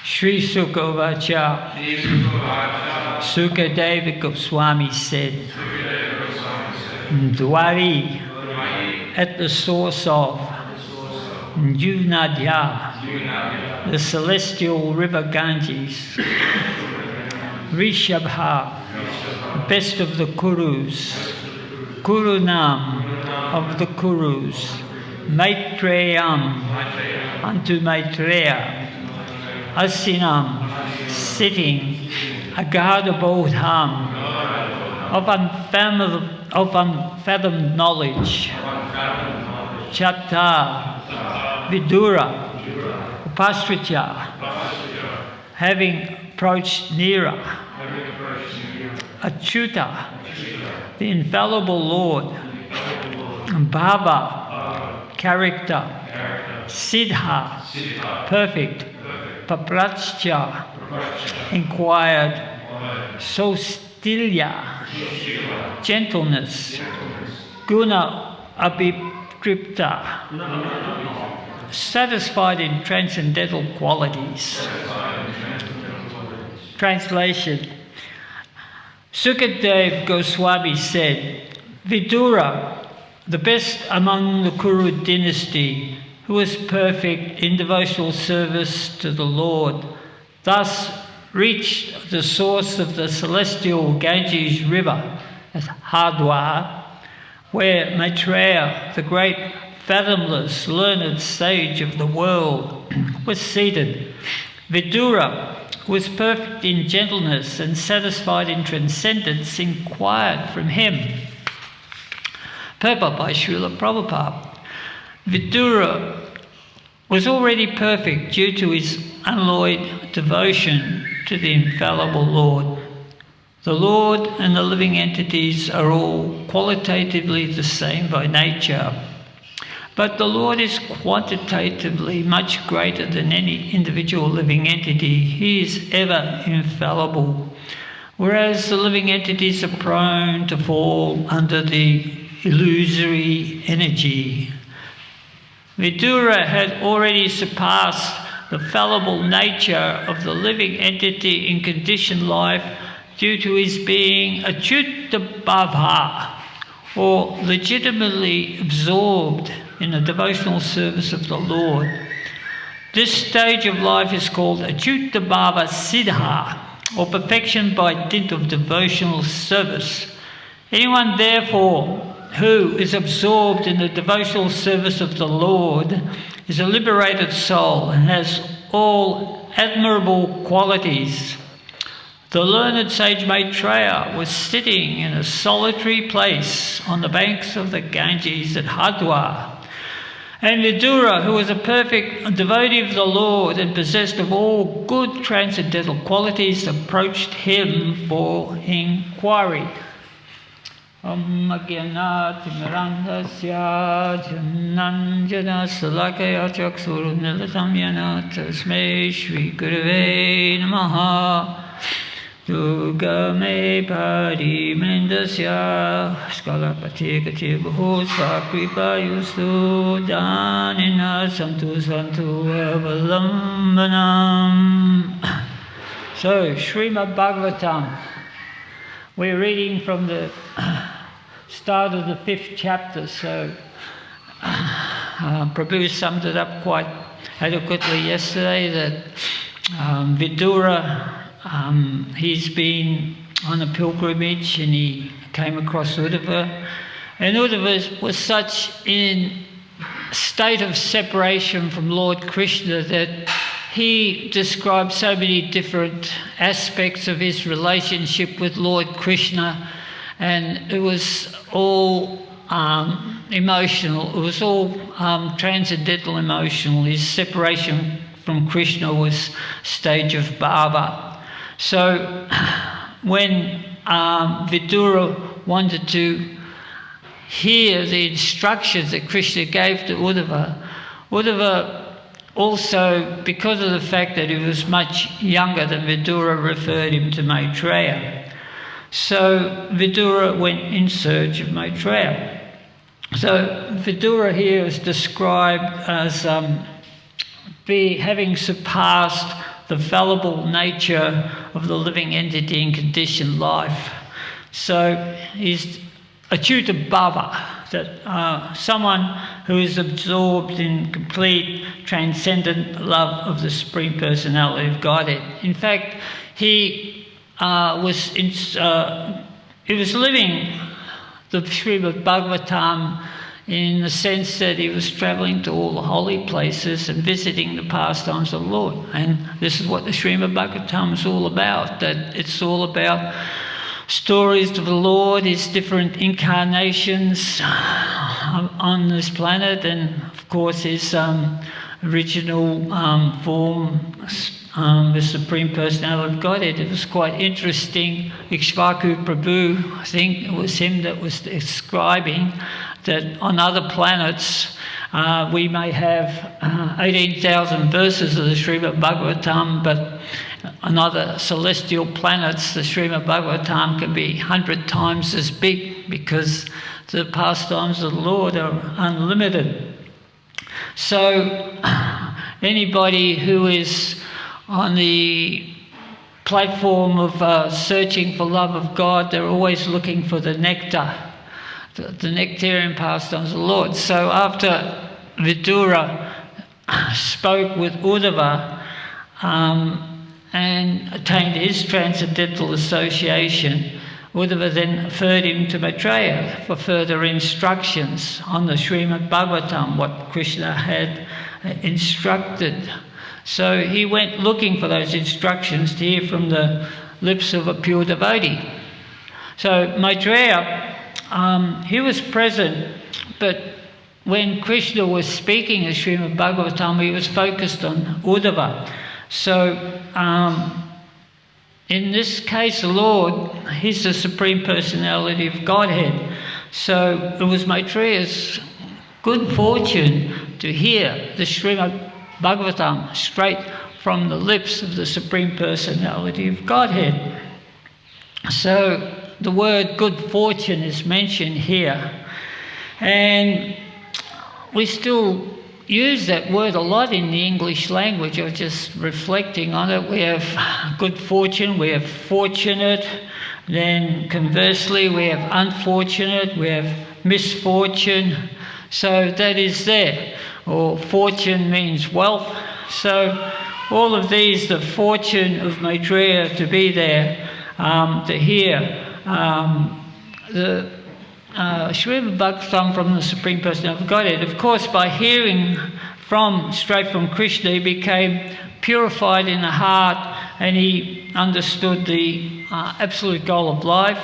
Sri Sukavacha, Sukadeva Goswami said, Dwari, at the source of Juvnadhya, the celestial river Ganges, Rishabha, the best of the Kurus, Kurunam, of the Kurus, Maitreyam, unto Maitreya, Asinam, sitting, Agadabodham, of unfathomed knowledge, Chatta, Vidura, Upastrija, having approached nearer, Achyuta, the infallible Lord, Bhava, character, Siddha, perfect, Paprachya, inquired, Sostilya, gentleness, Guna Abhitripta, satisfied in transcendental qualities. Translation. Sukadeva Goswami said, Vidura, the best among the Kuru dynasty, who was perfect in devotional service to the Lord, thus reached the source of the celestial Ganges river at Hardwar, where Maitreya, the great fathomless learned sage of the world, was seated. Vidura, who was perfect in gentleness and satisfied in transcendence, inquired from him. Purport by Srila Prabhupada. Vidura was already perfect due to his unalloyed devotion to the infallible Lord. The Lord and the living entities are all qualitatively the same by nature, but the Lord is quantitatively much greater than any individual living entity. He is ever infallible, whereas the living entities are prone to fall under the illusory energy. Vidura had already surpassed the fallible nature of the living entity in conditioned life due to his being achyutabhava, or legitimately absorbed in the devotional service of the Lord. This stage of life is called achyutabhava siddha, or perfection by dint of devotional service. Anyone, therefore, who is absorbed in the devotional service of the Lord is a liberated soul and has all admirable qualities. The learned sage Maitreya was sitting in a solitary place on the banks of the Ganges at Hardwar, and Vidura, who was a perfect devotee of the Lord and possessed of all good transcendental qualities, approached him for inquiry. Om Agyanat Mirandasya Jananjana Salakaya Chaksuru Nilatam Yana Tasmei Shri Gurave Namaha Durga Me Pari Mendasya Skalapati Kati Bhu Sakripa Yustu Danina Santu Santu Avalambanam. So, Srimad Bhagavatam. We're reading from the start of the 5th chapter, so Prabhu summed it up quite adequately yesterday that Vidura, he's been on a pilgrimage and he came across Uddhava, and Uddhava was such in state of separation from Lord Krishna that he described so many different aspects of his relationship with Lord Krishna, and it was all emotional. It was all transcendental emotional. His separation from Krishna was stage of bhava. So when Vidura wanted to hear the instructions that Krishna gave to Uddhava, Uddhava also, because of the fact that he was much younger than Vidura, referred him to Maitreya. So Vidura went in search of Maitreya. So Vidura here is described as having surpassed the fallible nature of the living entity in conditioned life. So he's achyuta bhava, that someone who is absorbed in complete transcendent love of the Supreme Personality of Godhead. In fact, he was living the Srimad Bhagavatam in the sense that he was travelling to all the holy places and visiting the pastimes of the Lord. And this is what the Srimad Bhagavatam is all about, that it's all about stories of the Lord, his different incarnations on this planet, and of course his original form, the Supreme Personality of Godhead. It was quite interesting. HG Vasu Prabhu, I think it was him that was describing that on other planets we may have 18,000 verses of the Srimad Bhagavatam, but on other celestial planets the Srimad Bhagavatam can be 100 times as big, because the pastimes of the Lord are unlimited. So anybody who is on the platform of searching for love of God, they're always looking for the nectar, the nectarian pastimes of the Lord. So after Vidura spoke with Uddhava and attained his transcendental association, Uddhava then referred him to Maitreya for further instructions on the Srimad Bhagavatam, what Krishna had instructed. So he went looking for those instructions to hear from the lips of a pure devotee. So Maitreya, he was present, but when Krishna was speaking of Srimad Bhagavatam, he was focused on Uddhava. So in this case, the Lord, he's the Supreme Personality of Godhead. So it was Maitreya's good fortune to hear the Srimad Bhagavatam straight from the lips of the Supreme Personality of Godhead. So the word good fortune is mentioned here. And we still use that word a lot in the English language. I was just reflecting on it. We have good fortune, we have fortunate, then conversely we have unfortunate, we have misfortune. So that is there. Or fortune means wealth. So all of these, the fortune of Maitreya to be there, to hear the Srimad Bhagavatam from the Supreme Personality of Godhead. Of course, by hearing straight from Krishna, he became purified in the heart, and he understood the absolute goal of life.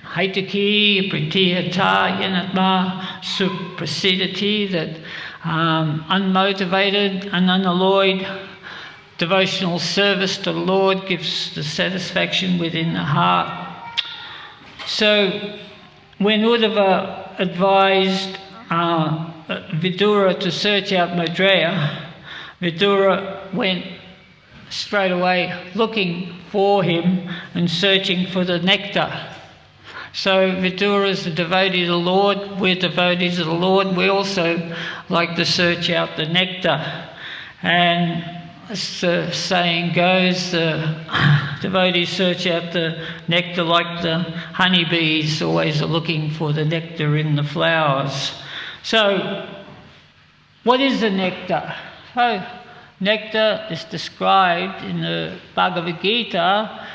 Haitaki, pritihata, yanatma, suprasidati, that unmotivated and unalloyed devotional service to the Lord gives the satisfaction within the heart. So when Uddhava advised Vidura to search out Maitreya, Vidura went straight away looking for him and searching for the nectar. So Vidura is a devotee of the Lord, we're devotees of the Lord, we also like to search out the nectar. And as the saying goes, devotees search out the nectar like the honeybees always are looking for the nectar in the flowers. So what is the nectar? So nectar is described in the Bhagavad Gita,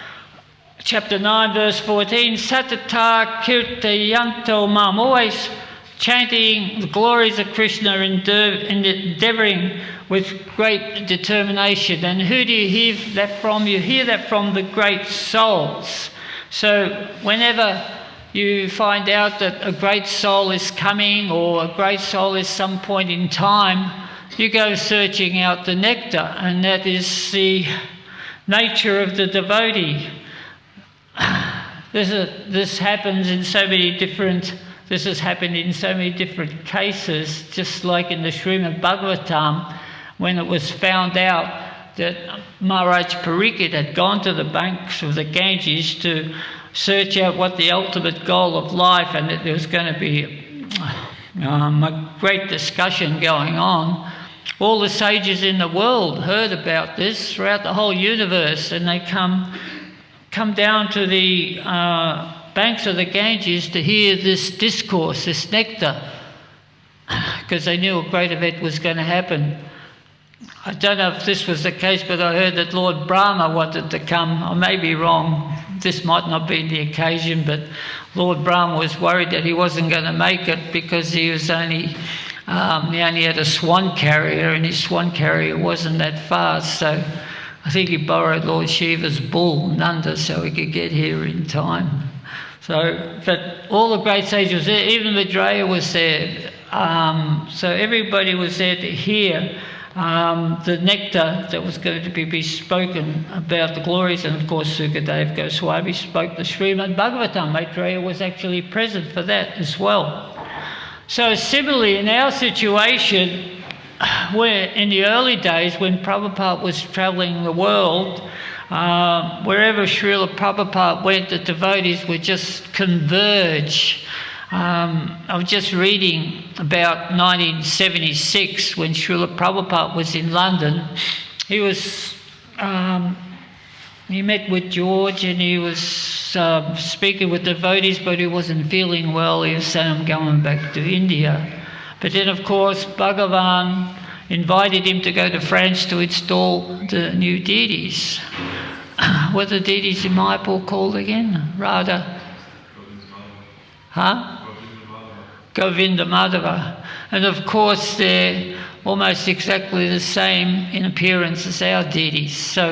chapter 9, verse 14, Satata Kirtayanto Mam, always chanting the glories of Krishna and endeavouring with great determination. And who do you hear that from? You hear that from the great souls. So whenever you find out that a great soul is coming or a great soul is some point in time, you go searching out the nectar, and that is the nature of the devotee. This happens in so many different. This has happened in so many different cases, just like in the Srimad Bhagavatam, when it was found out that Maharaj Pariksit had gone to the banks of the Ganges to search out what the ultimate goal of life, and that there was going to be a great discussion going on. All the sages in the world heard about this throughout the whole universe, and they come down to the banks of the Ganges to hear this discourse, this nectar, because they knew a great event was going to happen. I don't know if this was the case, but I heard that Lord Brahma wanted to come. I may be wrong. This might not be the occasion, but Lord Brahma was worried that he wasn't going to make it because he only had a swan carrier, and his swan carrier wasn't that fast. So I think he borrowed Lord Shiva's bull, Nanda, so he could get here in time. So, but all the great sages were there. Even Maitreya was there. So everybody was there to hear the nectar that was going to be spoken about the glories. And of course, Sukadeva Goswami spoke the Srimad Bhagavatam. Maitreya was actually present for that as well. So similarly, in our situation, where in the early days when Prabhupada was travelling the world, wherever Srila Prabhupada went, the devotees would just converge. I was just reading about 1976 when Srila Prabhupada was in London. He met with George, and he was speaking with devotees, but he wasn't feeling well. He was saying, I'm going back to India. But then, of course, Bhagavan invited him to go to France to install the new deities. What are the deities in Mayapur called again? Radha. Govinda Madhava. And of course, they're almost exactly the same in appearance as our deities. So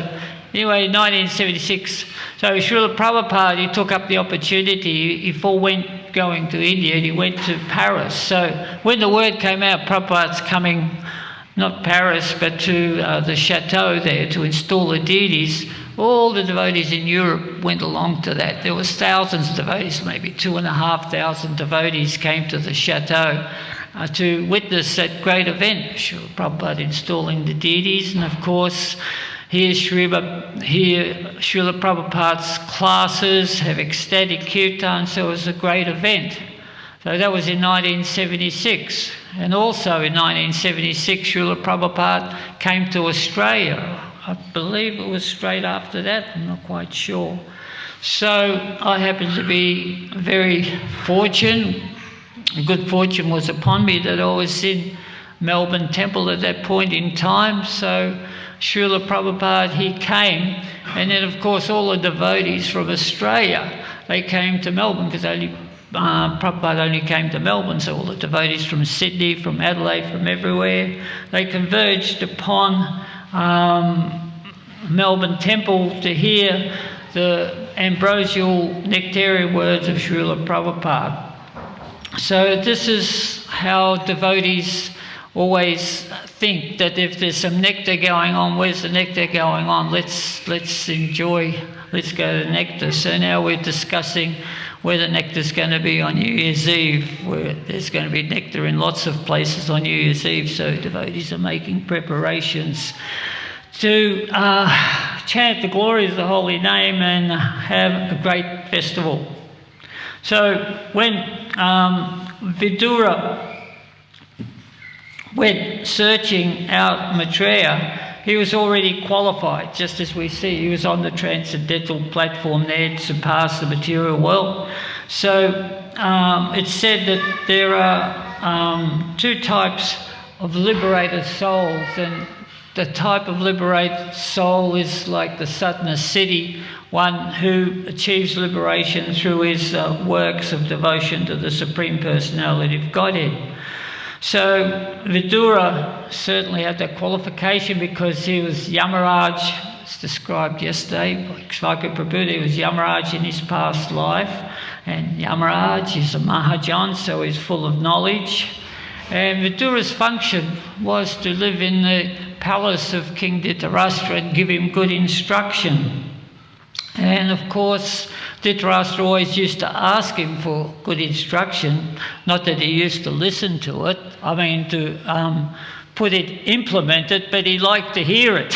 anyway, in 1976, so Srila Prabhupada, he took up the opportunity. He forewent going to India, and he went to Paris. So when the word came out, Prabhupada's coming, not Paris, but to the chateau there to install the deities, all the devotees in Europe went along to that. There was thousands of devotees, maybe 2,500 devotees came to the chateau to witness that great event, Srila Prabhupada installing the deities. And of course, here Srila Prabhupada's classes have ecstatic kirtan, so it was a great event. So that was in 1976. And also in 1976, Srila Prabhupada came to Australia. I believe it was straight after that, I'm not quite sure. So I happened to be very fortunate. Good fortune was upon me that I was in Melbourne Temple at that point in time. So Srila Prabhupada, he came, and then of course all the devotees from Australia, they came to Melbourne, because Prabhupada only came to Melbourne, so all the devotees from Sydney, from Adelaide, from everywhere, they converged upon Melbourne Temple to hear the ambrosial nectarian words of Srila Prabhupada. So this is how devotees always think, that if there's some nectar going on, where's the nectar going on? Let's enjoy, let's go to the nectar. So now we're discussing where the nectar's going to be on New Year's Eve, where there's going to be nectar in lots of places on New Year's Eve. So devotees are making preparations to chant the glories of the holy name and have a great festival. So when Vidura went searching out Maitreya, he was already qualified, just as we see. He was on the transcendental platform there to surpass the material world. So it's said that there are two types of liberated souls, and the type of liberated soul is like the Satna Siddhi, one who achieves liberation through his works of devotion to the Supreme Personality of Godhead. So Vidura certainly had that qualification because he was Yamaraj. It's described yesterday by Svaka Prabhu. He was Yamaraj in his past life, And Yamaraj is a Mahajan, so he's full of knowledge. And Vidura's function was to live in the palace of King Dhritarashtra and give him good instruction. And of course, Dhritarashtra always used to ask him for good instruction, not that he used to listen to it, to implement it, but he liked to hear it.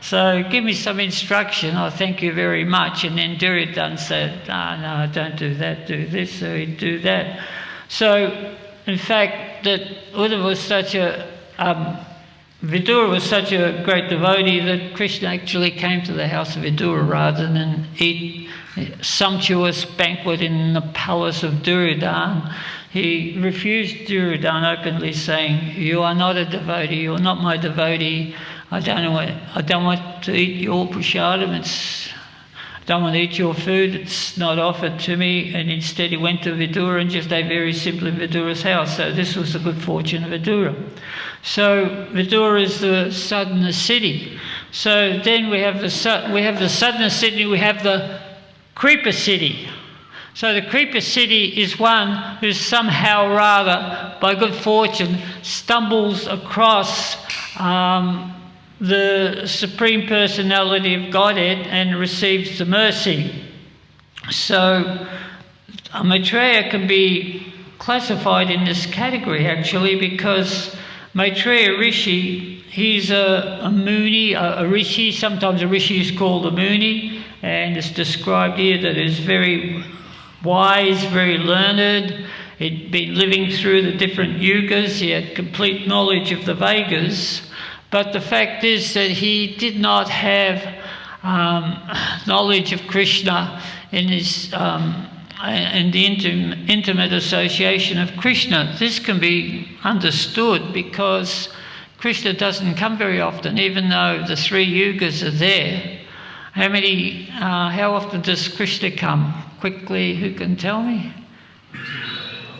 So, give me some instruction, thank you very much. And then Duryodhana said, no, don't do that, do this, so he'd do that. So, in fact, that Vidura was such a great devotee that Krishna actually came to the house of Vidura rather than eat a sumptuous banquet in the palace of Duryodhana. He refused Duryodhana openly, saying, "You are not a devotee, you are not my devotee. I don't want to eat your prasadam. I don't want to eat your food. It's not offered to me." And instead he went to Vidura and just ate very simply in Vidura's house. So this was the good fortune of Vidura. So Vidura is the Sadhana city. So then we have the Sadhana city, we have the Kripa city. So the Kripa city is one who somehow or other, by good fortune, stumbles across the Supreme Personality of Godhead and receives the mercy. So Maitreya can be classified in this category actually, because Maitreya Rishi, he's a Muni, a Rishi. Sometimes a Rishi is called a Muni, and it's described here that is very wise, very learned. He'd been living through the different yugas. He had complete knowledge of the Vedas. But the fact is that he did not have knowledge of Krishna in his and the intimate association of Krishna. This can be understood because Krishna doesn't come very often, even though the three yugas are there. How often does Krishna come? Quickly, who can tell me?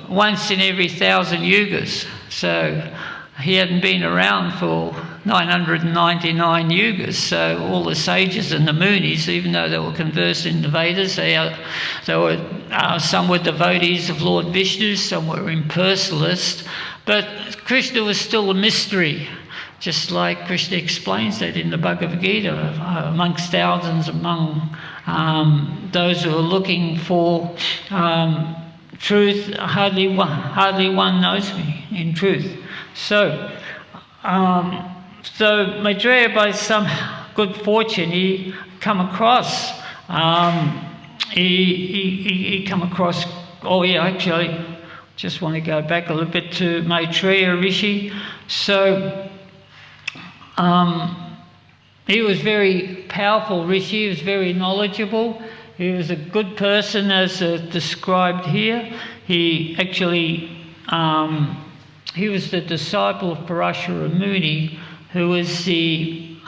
Once in every 1,000 yugas. So he hadn't been around for 999 yugas. So all the sages and the Munis, even though they were conversed in the Vedas, some were devotees of Lord Vishnu, some were impersonalists, but Krishna was still a mystery. Just like Krishna explains that in the Bhagavad Gita, amongst thousands, among those who are looking for truth, hardly one knows me in truth. So Maitreya, by some good fortune, he come across. Actually, just want to go back a little bit to Maitreya Rishi. So. He was very powerful Rishi, he was very knowledgeable, he was a good person as described here. He actually, he was the disciple of Parashara Muni, who was the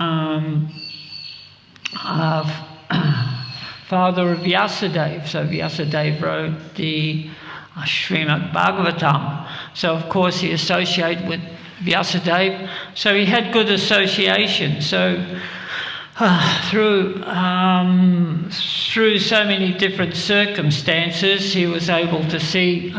father of Vyasadeva. So Vyasadeva wrote the Srimad Bhagavatam. So of course he associated with Vyasadeva, so he had good association. So through so many different circumstances, he was able to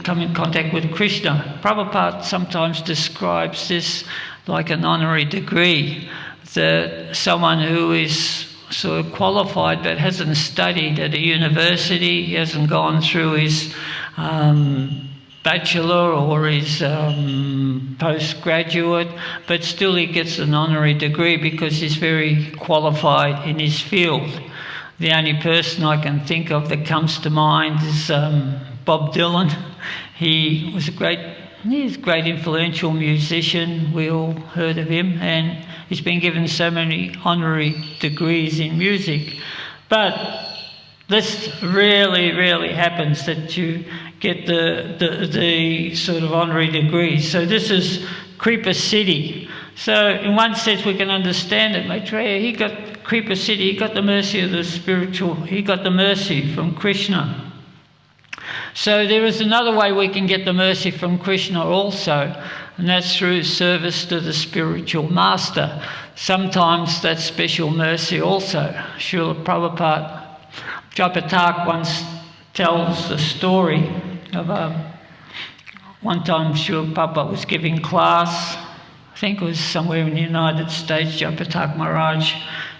come in contact with Krishna. Prabhupada sometimes describes this like an honorary degree, that someone who is sort of qualified but hasn't studied at a university, he hasn't gone through his bachelor or his postgraduate, but still he gets an honorary degree because he's very qualified in his field. The only person I can think of that comes to mind is Bob Dylan. He's a great influential musician. We all heard of him, and he's been given so many honorary degrees in music. But this rarely happens that you get the sort of honorary degrees. So this is Kripa city. So in one sense we can understand it. Maitreya, he got Kripa city, he got the mercy of the spiritual, he got the mercy from Krishna. So there is another way we can get the mercy from Krishna also. and that's through service to the spiritual master. Sometimes that's special mercy also. Srila Prabhupada, Japatak once tells the story of one time Srila Prabhupada was giving class. I think it was somewhere in the United States, Japatak Maharaj.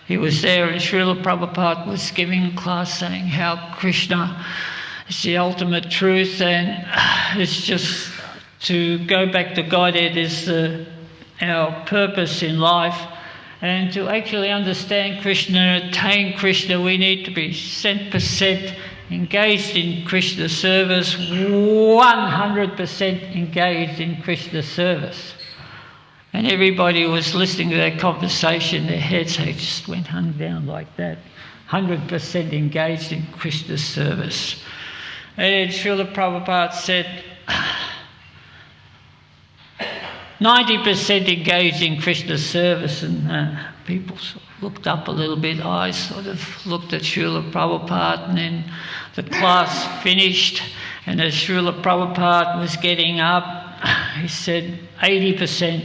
He was there and Srila Prabhupada was giving class saying how Krishna is the ultimate truth, and it's just to go back to Godhead is our purpose in life. And to actually understand Krishna, attain Krishna, we need to be 100% engaged in Krishna service, 100% engaged in Krishna service. And everybody was listening to that conversation, their heads just went hung down like that. 100% engaged in Krishna service. And Srila Prabhupada said, 90% engaged in Krishna service, and people sort of looked up a little bit. I sort of looked at Srila Prabhupada, and then the class finished, and as Srila Prabhupada was getting up, he said 80%.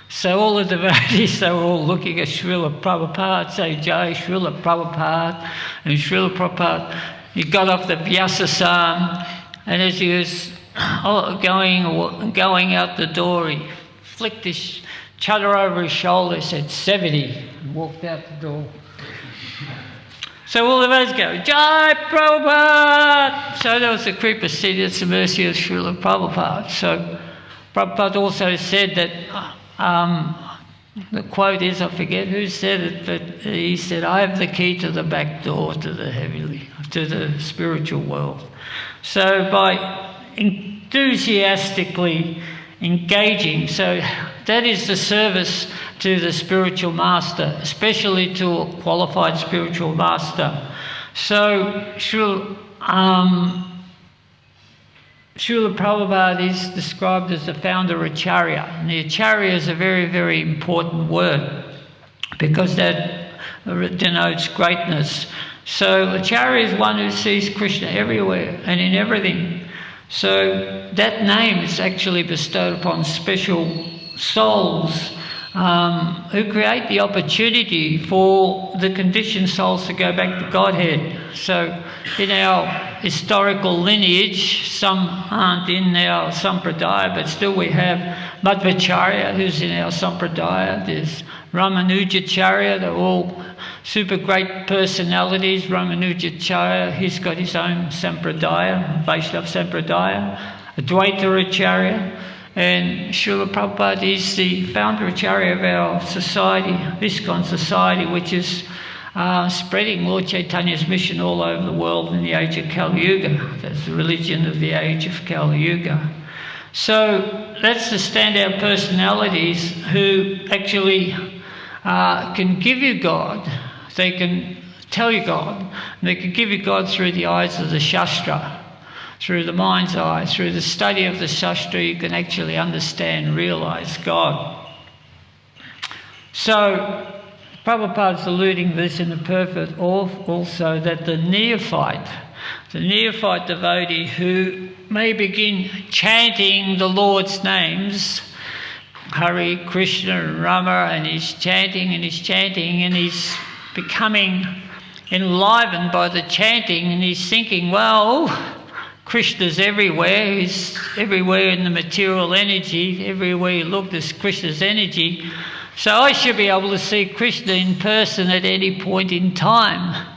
So all the devotees, they were all looking at Srila Prabhupada, say Jai Srila Prabhupada, and Srila Prabhupada, he got off the Vyasasam, and as he was going out the door, he flicked his chadar over his shoulder, said 70, and walked out the door. So all of us go, Jai Prabhupada! So there was a Kripa Siddhi, it's the mercy of Srila Prabhupada. So Prabhupada also said that, the quote is, I forget who said it, but he said, I have the key to the back door to the heavenly, to the spiritual world. So by enthusiastically engaging, so that is the service to the spiritual master, especially to a qualified spiritual master. So Srila Prabhupada is described as the founder of Acharya. And the Acharya is a very, very important word because that denotes greatness. So Acharya is one who sees Krishna everywhere and in everything. So that name is actually bestowed upon special souls who create the opportunity for the conditioned souls to go back to Godhead. So in our historical lineage, some aren't in our sampradaya, but still we have Madhvacharya, who's in our sampradaya. There's Ramanujacharya, they're all super great personalities. Ramanujacharya, he's got his own sampradaya, Vaishnava sampradaya. Advaita Acharya, and Srila Prabhupada is the founder Acharya of our society, ISKCON society, which is spreading Lord Chaitanya's mission all over the world in the age of Kali Yuga. That's the religion of the age of Kali Yuga. So that's the standout personalities who actually can give you God. They can tell you God. And they can give you God through the eyes of the Shastra, through the mind's eye, through the study of the Shastra. You can actually understand, realise God. So Prabhupada's alluding this in the purport also that the neophyte devotee who may begin chanting the Lord's names, Hare Krishna and Rama, and he's chanting and he's becoming enlivened by the chanting, and he's thinking, well, Krishna's everywhere, he's everywhere in the material energy, everywhere you look there's Krishna's energy. So I should be able to see Krishna in person at any point in time.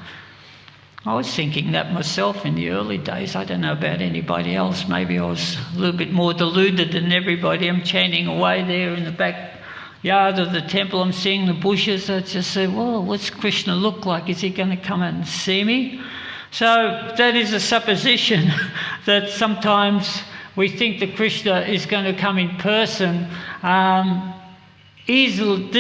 I was thinking that myself in the early days. I don't know about anybody else. Maybe I was a little bit more deluded than everybody. I'm chanting away there in the backyard of the temple. I'm seeing the bushes. I just say, well, what's Krishna look like? Is he going to come and see me? So that is a supposition that sometimes we think that Krishna is going to come in person. He's going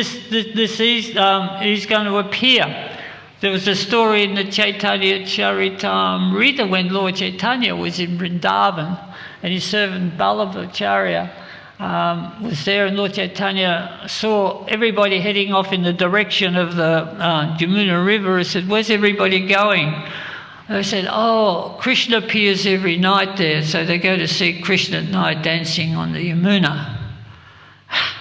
to appear. There was a story in the Chaitanya Charitamrita when Lord Chaitanya was in Vrindavan and his servant Ballavacharya was there, and Lord Chaitanya saw everybody heading off in the direction of the Yamuna River. He said, where's everybody going? They said, oh, Krishna appears every night there, so they go to see Krishna at night dancing on the Yamuna.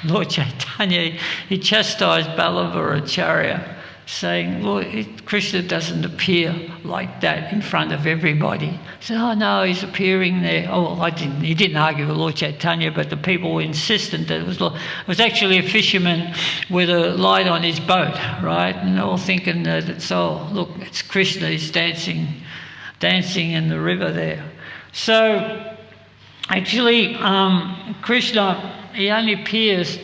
Lord Chaitanya, he chastised Balabharacharya, saying, Lord, Krishna doesn't appear like that in front of everybody. He said, oh no, he's appearing there. Oh, well, he didn't argue with Lord Chaitanya, but the people were insistent that it was actually a fisherman with a light on his boat, right? And they're all thinking that look, it's Krishna, he's dancing in the river there. So actually, Krishna, he only appears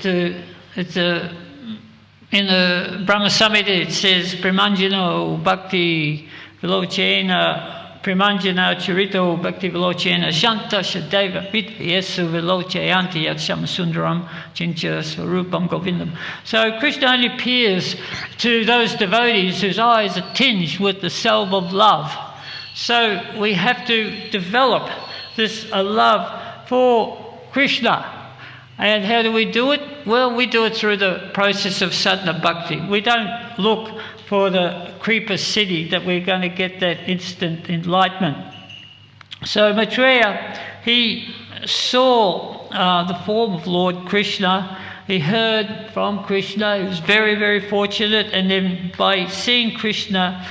in the Brahma Samhita it says, Premanjano Bhakti Vilochena, Premanjana Charito Bhakti Vilochena, Shanta Shadeva Yesu Vilochayanti Yat Shamasundaram Chincha Swarupam Govindam. So Krishna only appears to those devotees whose eyes are tinged with the salve of love. So we have to develop this love for Krishna. And how do we do it? Well, we do it through the process of sadhana bhakti. We don't look for the creeper city that we're going to get that instant enlightenment. So Maitreya, he saw the form of Lord Krishna. He heard from Krishna. He was very, very fortunate. And then by seeing Krishna,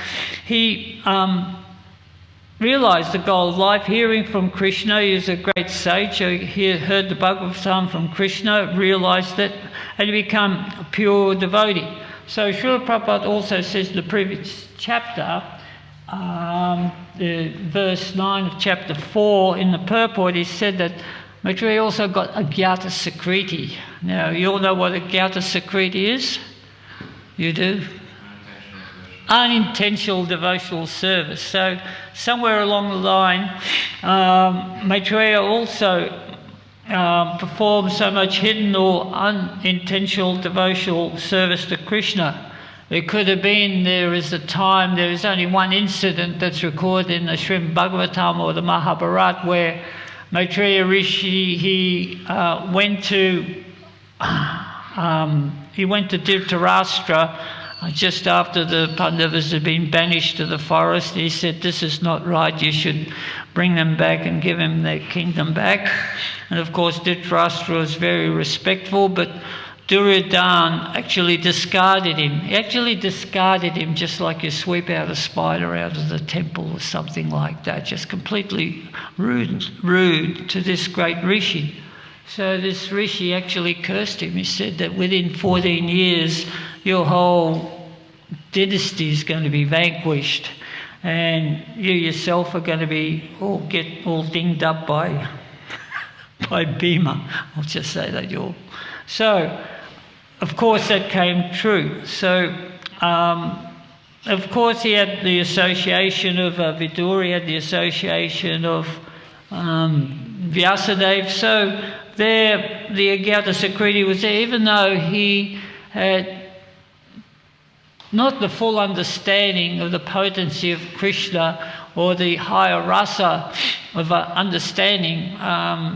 he realised the goal of life, hearing from Krishna. He was a great sage. He heard the Bhagavatam from Krishna, realised it, and he became a pure devotee. So Srila Prabhupada also says in the previous chapter, verse 9 of chapter 4, in the purport, he said that Maitreya also got Agyata Sakriti. Now, you all know what Agyata Sakriti is? You do? Unintentional devotional service. So somewhere along the line, Maitreya also performed so much hidden or unintentional devotional service to Krishna. It could have been there is only one incident that's recorded in the Srimad Bhagavatam or the Mahabharata where Maitreya Rishi, he went to Dhritarashtra just after the Pandavas had been banished to the forest. He said, this is not right, you should bring them back and give them their kingdom back. And of course Dhritarashtra was very respectful, but Duryodhana actually discarded him. He actually discarded him just like you sweep out a spider out of the temple or something like that, just completely rude to this great rishi. So this rishi actually cursed him. He said that within 14 years, your whole dynasty is going to be vanquished, and you yourself are going to be get all dinged up by Bhima. I'll just say that you're. So, of course, that came true. So, of course, he had the association of Vidura, he had the association of Vyasadeva. So there, the Agyata Sakriti was there, even though he had not the full understanding of the potency of Krishna or the higher rasa of understanding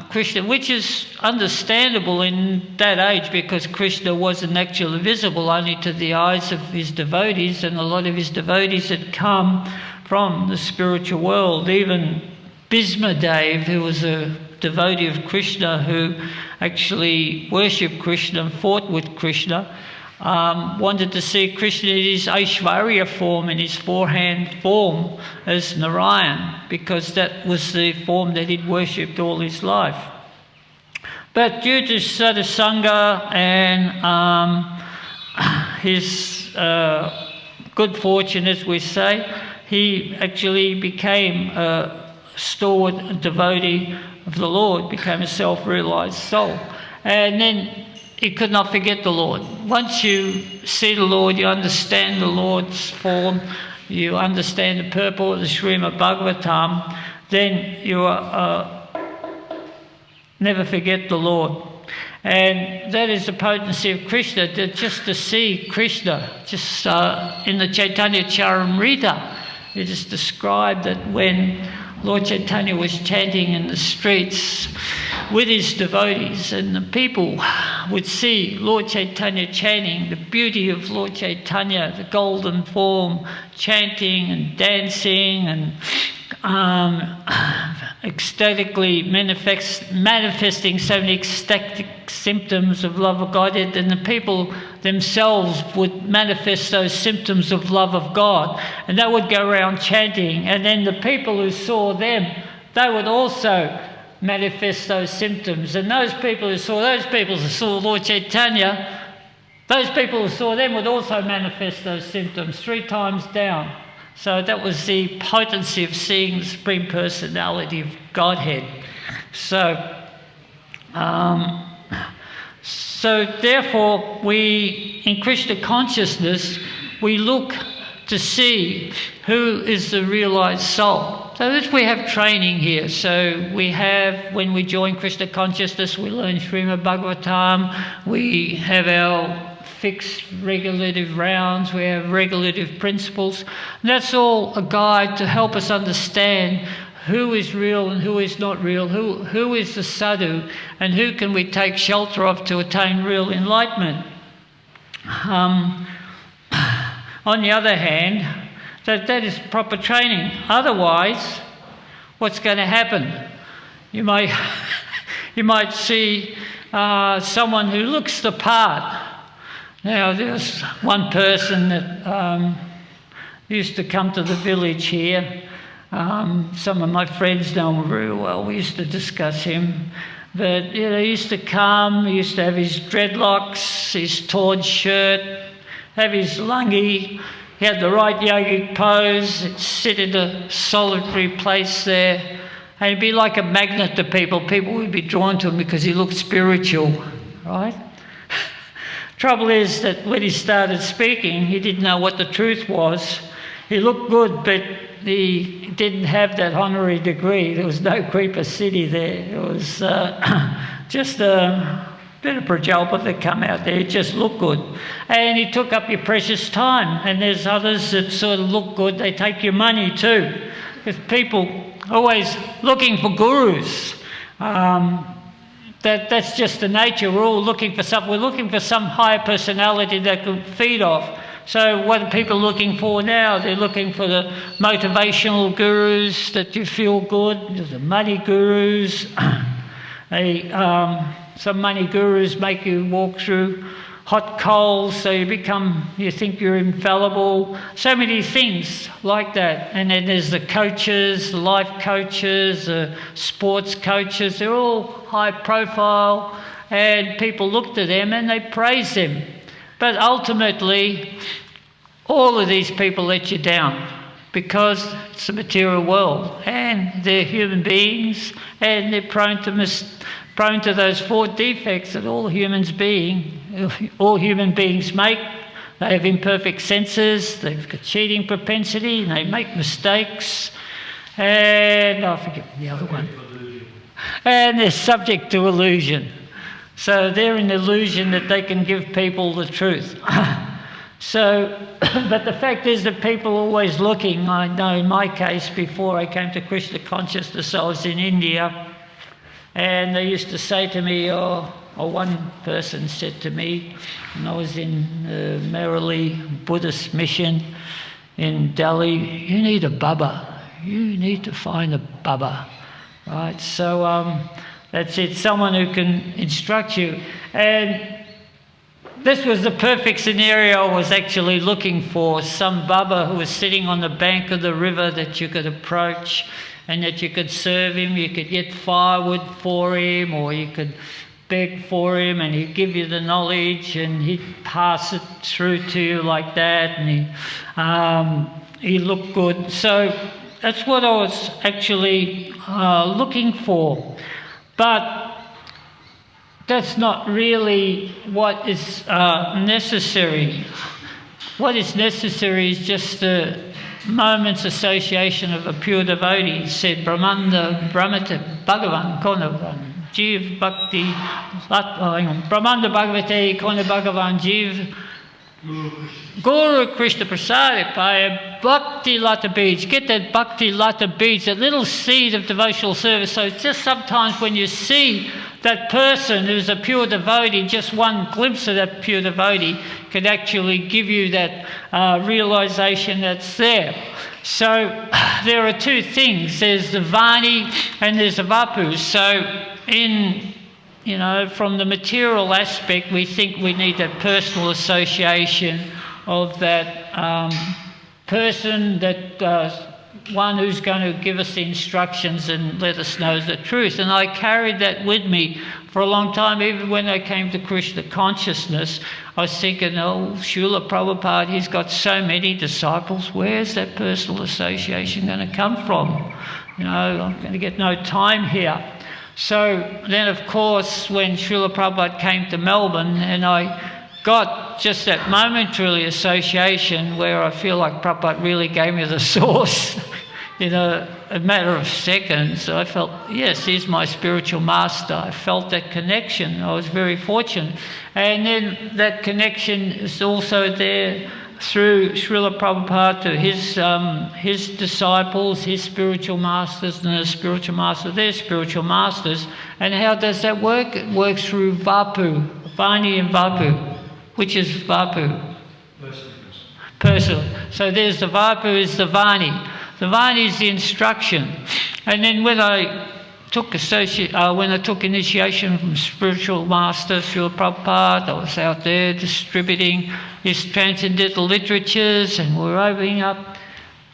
Krishna, which is understandable in that age because Krishna wasn't actually visible only to the eyes of his devotees, and a lot of his devotees had come from the spiritual world. Even Bhismadev, who was a devotee of Krishna, who actually worshipped Krishna and fought with Krishna, wanted to see Krishna in his Aishvarya form, in his four-hand form as Narayan, because that was the form that he'd worshipped all his life. But due to sadhusanga and his good fortune, as we say, he actually became a stalwart devotee of the Lord, became a self-realized soul. And then he could not forget the Lord. Once you see the Lord, you understand the Lord's form, you understand the purport of the Srimad Bhagavatam, then you never forget the Lord. And that is the potency of Krishna, that just to see Krishna, just in the Chaitanya Charamrita, it is described that when Lord Chaitanya was chanting in the streets with his devotees, and the people would see Lord Chaitanya chanting, the beauty of Lord Chaitanya, the golden form, chanting and dancing and ecstatically manifesting so many ecstatic symptoms of love of God, and the people themselves would manifest those symptoms of love of God, and they would go around chanting, and then the people who saw them, they would also manifest those symptoms, and those people who saw Lord Chaitanya, those people who saw them would also manifest those symptoms 3 times down. So that was the potency of seeing the Supreme Personality of Godhead. So therefore, we, in Krishna consciousness, we look to see who is the realized soul. So this, we have training here. So we have, when we join Krishna consciousness, we learn Srimad Bhagavatam, we have our fixed regulative rounds, we have regulative principles. And that's all a guide to help us understand who is real and who is not real, who is the sadhu, and who can we take shelter of to attain real enlightenment. On the other hand, that is proper training. Otherwise, what's going to happen? You might see someone who looks the part. Now, there's one person that used to come to the village here. Some of my friends know him very well. We used to discuss him. But he used to come, he used to have his dreadlocks, his torn shirt, have his lungi. He had the right yogic pose. He'd sit in a solitary place there. And he'd be like a magnet to people. People would be drawn to him because he looked spiritual, right? Trouble is that when he started speaking, he didn't know what the truth was. He looked good, but he didn't have that honorary degree. There was no Kripa City there. It was just a bit of prajalpa that come out there. It just looked good. And he took up your precious time. And there's others that sort of look good. They take your money too. Because people always looking for gurus. That's just the nature. We're all looking for something. We're looking for some higher personality that can feed off. So what are people looking for now? They're looking for the motivational gurus that you feel good, the money gurus. Some money gurus make you walk through hot coals, so you think you're infallible. So many things like that. And then there's the coaches, life coaches, sports coaches. They're all high profile, and people look to them and they praise them. But ultimately, all of these people let you down because it's a material world, and they're human beings, and they're prone to those 4 defects that all human beings make. They have imperfect senses, they've got cheating propensity, and they make mistakes, and I forget the other one. And they're subject to illusion. So they're in illusion that they can give people the truth. But the fact is that people are always looking. I know in my case, before I came to Krishna consciousness, I was in India, and they used to say to me, or one person said to me, and I was in the Merrily Buddhist mission in Delhi, you need a Baba. You need to find a Baba. Right? So that's it, someone who can instruct you. And this was the perfect scenario I was actually looking for, some Baba who was sitting on the bank of the river that you could approach and that you could serve him. You could get firewood for him, or you could beg for him, and he'd give you the knowledge and he'd pass it through to you like that, and he looked good. So that's what I was actually looking for. But that's not really what is necessary. What is necessary is just a moment's association of a pure devotee. He said, Brahmanda Brahmate Bhagavan Konavan Jiv Bhakti Brahmanda Bhagavate Kona Bhagavan Jiv Guru Krishna Prasadipaya Bhakti Lata Beads. Get that Bhakti Lata Beads, that little seed of devotional service. So just sometimes when you see that person who's a pure devotee, just one glimpse of that pure devotee can actually give you that realization that's there. So there are two things. There's the Vani and there's the Vapu. So from the material aspect, we think we need that personal association of that person, that one who's going to give us the instructions and let us know the truth. And I carried that with me for a long time. Even when I came to Krishna consciousness, I was thinking, oh, Srila Prabhupada, he's got so many disciples. Where's that personal association going to come from? I'm going to get no time here. So then, of course, when Srila Prabhupada came to Melbourne, and I got just that momentary association where I feel like Prabhupada really gave me the source in a matter of seconds. I felt, yes, he's my spiritual master. I felt that connection. I was very fortunate. And then that connection is also there through Srila Prabhupada to his disciples, his spiritual masters, and the spiritual master, their spiritual masters. And how does that work? It works through Vapu, Vani and Vapu. Which is Vapu? Personal. So there's the Vapu, is the Vani. The Vani is the instruction. And then when I took initiation from spiritual master Srila Prabhupada, I was out there distributing his transcendental literatures, and we were opening up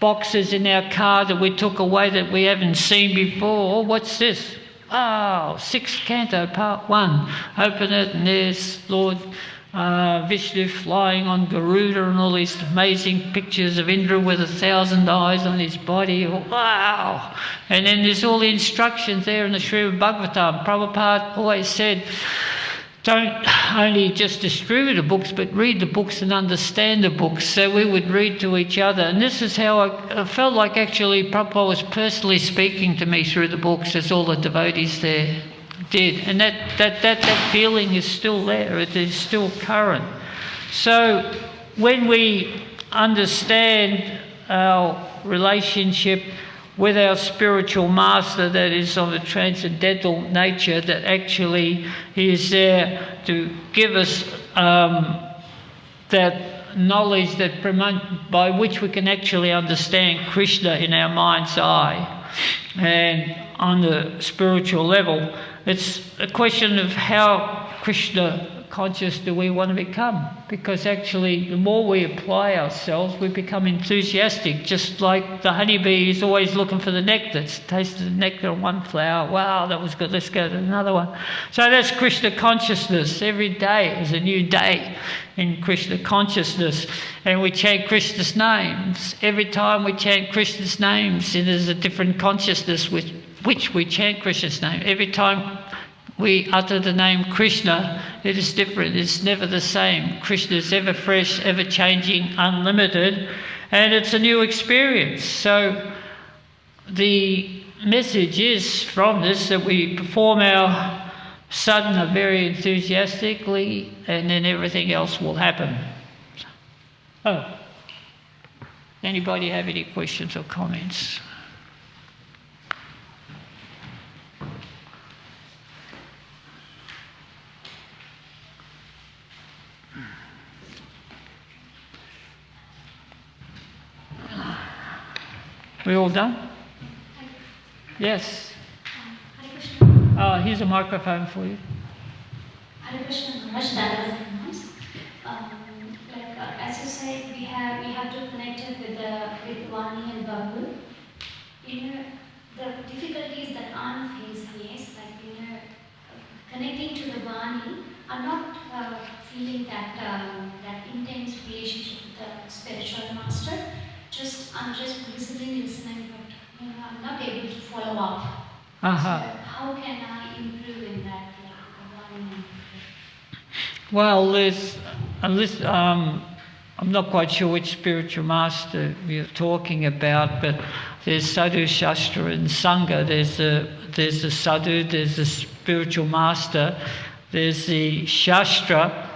boxes in our car that we took away that we haven't seen before. What's this? Oh, 6th Canto, Part 1. Open it, and there's Lord Vishnu flying on Garuda and all these amazing pictures of Indra with 1,000 eyes on his body. Wow! And then there's all the instructions there in the Srimad Bhagavatam. Prabhupada always said, don't only just distribute the books, but read the books and understand the books. So we would read to each other. And this is how I felt like actually Prabhupada was personally speaking to me through the books, as all the devotees there did. And that feeling is still there. It is still current. So when we understand our relationship with our spiritual master that is of a transcendental nature, that actually he is there to give us that knowledge by which we can actually understand Krishna in our mind's eye. And on the spiritual level, it's a question of how Krishna conscious do we want to become, because actually the more we apply ourselves, we become enthusiastic, just like the honeybee is always looking for the nectar. It's tasted the nectar on one flower. Wow, that was good, let's go to another one. So that's Krishna consciousness. Every day is a new day in Krishna consciousness, and we chant Krishna's names. Every time we chant Krishna's names, it is a different consciousness with which we chant Krishna's name. Every time we utter the name Krishna, it is different. It's never the same. Krishna is ever fresh, ever changing, unlimited, and it's a new experience. So the message is from this that we perform our sadhana very enthusiastically, and then everything else will happen. Oh, anybody have any questions or comments? We all done? Yes. Here's a microphone for you. Hare Krishna, much that was nice. As you said, we have to connect it with Vani and Babu. The difficulties that I'm facing is connecting to the Vani. I'm not feeling that intense relationship with the spiritual master. I'm just listening, but I'm not able to follow up. Uh-huh. So how can I improve in that? Well, I'm not quite sure which spiritual master you're talking about, but there's Sadhu, Shastra and Sangha. There's the Sadhu, there's the spiritual master, there's the Shastra,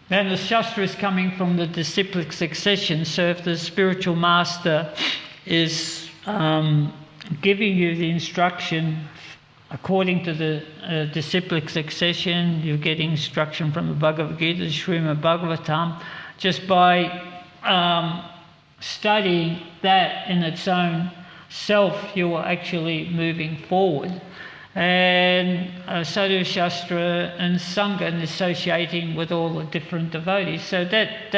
Then the Shastra is coming from the disciplic succession. So if the spiritual master is giving you the instruction according to the disciplic succession, you get instruction from the Bhagavad Gita, the Srimad Bhagavatam, just by studying that in its own self, you are actually moving forward. And Sadhu Shastra and Sangha, and associating with all the different devotees. So that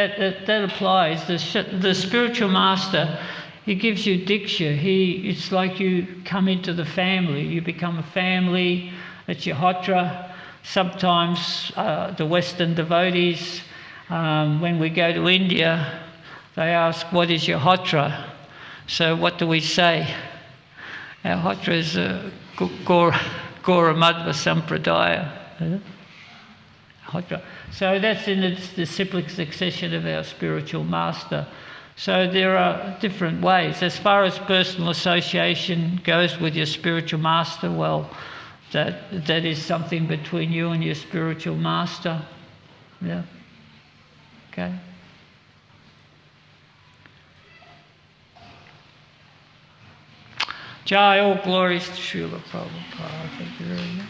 applies. The spiritual master, he gives you diksha. It's like you come into the family. You become a family. It's your hotra. Sometimes the Western devotees, when we go to India, they ask, what is your hotra? So what do we say? Our hotra is Gora Madhva Sampradaya. Hotra. So that's in the disciplic succession of our spiritual master. So there are different ways. As far as personal association goes with your spiritual master, well, that is something between you and your spiritual master. Yeah. Okay. Jai, all glories to Srila Prabhupada. Thank you very much.